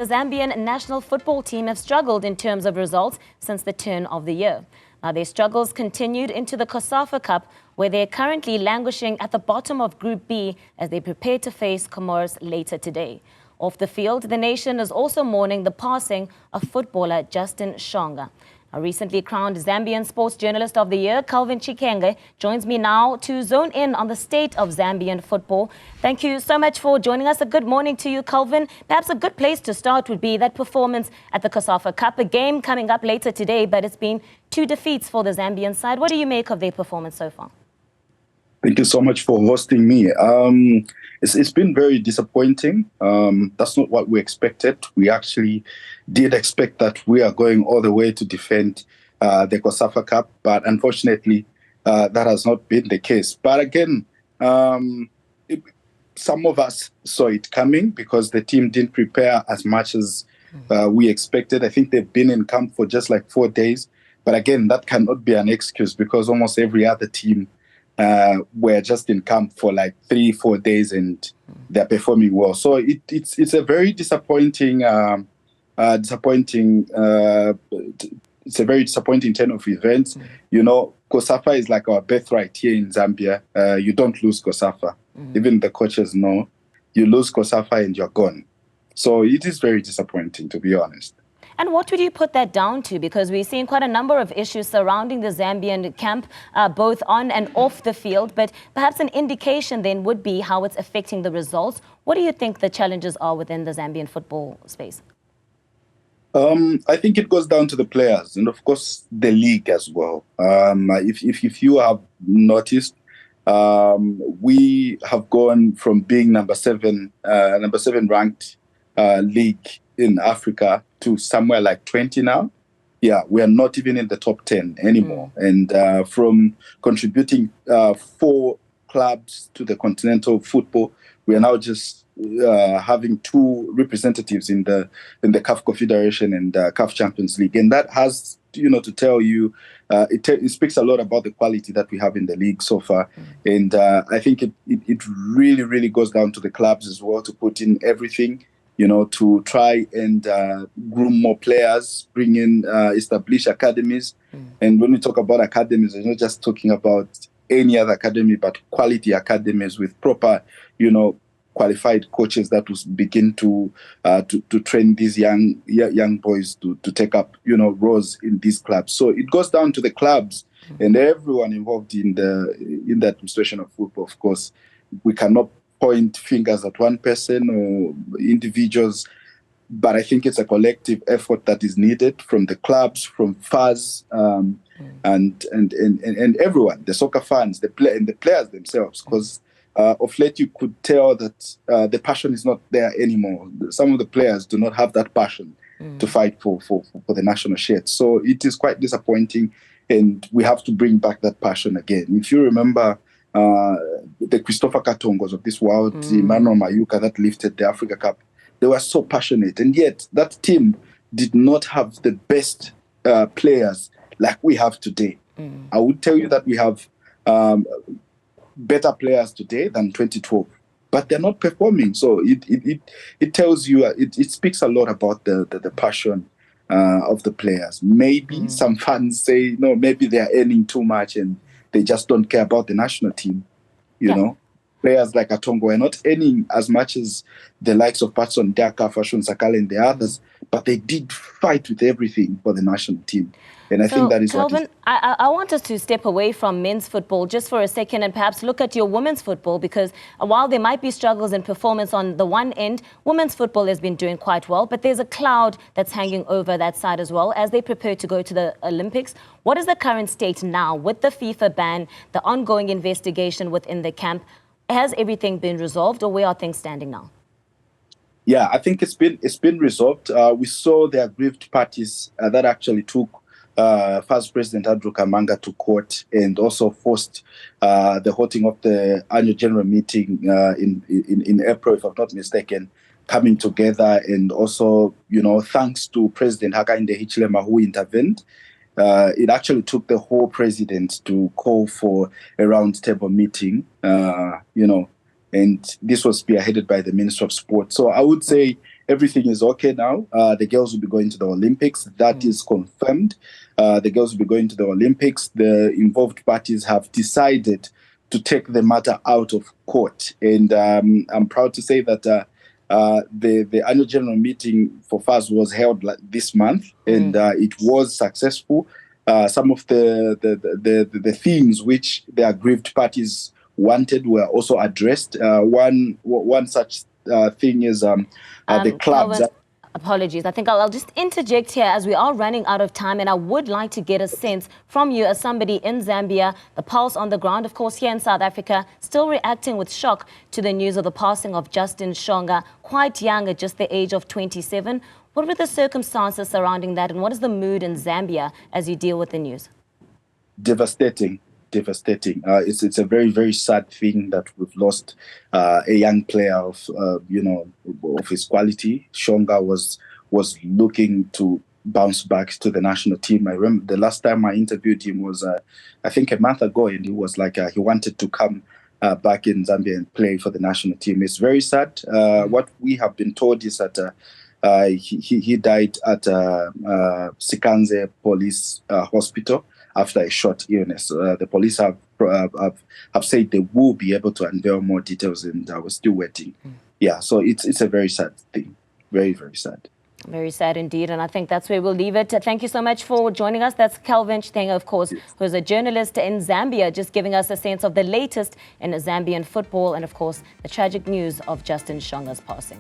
The Zambian national football team have struggled in terms of results since the turn of the year. Now, their struggles continued into the COSAFA Cup, where they're currently languishing at the bottom of Group B as they prepare to face Comoros later today. Off the field, the nation is also mourning the passing of footballer Justin Shonga. A recently crowned Zambian Sports Journalist of the Year, Chikenge, joins me now to zone in on the state of Zambian football. Thank you so much for joining us. A good morning to you, Calvin. Perhaps a good place to start would be that performance at the COSAFA Cup, a game coming up later today, but it's been 2 defeats for the Zambian side. What do you make of their performance so far? Thank you so much for hosting me. It's been very disappointing. That's not what we expected. We actually did expect that we are going all the way to defend the COSAFA Cup, but unfortunately, that has not been the case. But again, some of us saw it coming because the team didn't prepare as much as we expected. I think they've been in camp for just like 4 days. But again, that cannot be an excuse because almost every other team were just in camp for like 3-4 days and they're performing well. So it's a very disappointing, it's a very disappointing turn of events. You know, COSAFA is like our birthright here in Zambia. You don't lose COSAFA. Even the coaches know you lose COSAFA and you're gone. So it is very disappointing, to be honest. And what would you put that down to? Because we've seen quite a number of issues surrounding the Zambian camp, both on and off the field. But perhaps an indication then would be how it's affecting the results. What do you think the challenges are within the Zambian football space? I think it goes down to the players and, of course, the league as well. If you have noticed, we have gone from being number seven ranked league in Africa to somewhere like 20 now. Yeah, we are not even in the top 10 anymore. And from contributing 4 clubs to the continental football, we are now just having 2 representatives in the CAF Confederation and CAF Champions League. And that has, to tell you, it speaks a lot about the quality that we have in the league so far. And I think it really, really goes down to the clubs as well to put in everything, to try and groom more players, bring in, establish academies. And when we talk about academies, we're not just talking about any other academy, but quality academies with proper, qualified coaches that will begin to train these young boys to take up, roles in these clubs. So it goes down to the clubs and everyone involved in the administration of football. Of course, we cannot point fingers at one person or individuals, but I think it's a collective effort that is needed from the clubs, from FAS, and everyone, the soccer fans, and the players themselves, because of late you could tell that the passion is not there anymore. Some of the players do not have that passion to fight for the national shirt. So it is quite disappointing, and we have to bring back that passion again. If you remember, the Christopher Katongos of this world, Emmanuel Mayuka that lifted the Africa Cup, they were so passionate, and yet that team did not have the best players like we have today. I would tell you that we have better players today than 2012, but they're not performing. So it tells you, it speaks a lot about the passion of the players. Maybe some fans say, no, maybe they're earning too much and they just don't care about the national team. You know, players like Atongo are not earning as much as the likes of Patson Daka, Fashion Sakala and the others, but they did fight with everything for the national team. And I think that is Calvin, I want us to step away from men's football just for a second and perhaps look at your women's football, because while there might be struggles in performance on the one end, women's football has been doing quite well, but there's a cloud that's hanging over that side as well as they prepare to go to the Olympics. What is the current state now with the FIFA ban, the ongoing investigation within the camp? Has everything been resolved, or where are things standing now? Yeah, I think it's been resolved. We saw the aggrieved parties that actually took First President Andrew Kamanga to court and also forced the holding of the annual general meeting in April, if I'm not mistaken, coming together. And also, thanks to President Hakainde Hichilema, who intervened, it actually took the whole president to call for a roundtable meeting, and this was spearheaded by the Minister of Sport. So I would say everything is okay now. The girls will be going to the Olympics. That is confirmed. The girls will be going to the Olympics. The involved parties have decided to take the matter out of court. And I'm proud to say that the annual general meeting for FAS was held this month, and it was successful. Some of the themes which the aggrieved parties wanted were also addressed. One such thing is the clubs. Calvin, apologies. I think I'll just interject here as we are running out of time, and I would like to get a sense from you as somebody in Zambia, the pulse on the ground, of course, here in South Africa, still reacting with shock to the news of the passing of Justin Shonga, quite young at just the age of 27. What were the circumstances surrounding that, and what is the mood in Zambia as you deal with the news? Devastating. It's a very, very sad thing that we've lost a young player of of his quality. Shonga was looking to bounce back to the national team. I remember the last time I interviewed him was I think a month ago, and he was like he wanted to come back in Zambia and play for the national team. It's very sad. What we have been told is that he died at Chikenge police hospital after a short illness. The police have said they will be able to unveil more details, and we're still waiting. Yeah, so it's a very sad thing. Very, very sad. Very sad indeed, and I think that's where we'll leave it. Thank you so much for joining us. That's Calvin Chikenge, of course, who's a journalist in Zambia, just giving us a sense of the latest in Zambian football and, of course, the tragic news of Justin Shonga's passing.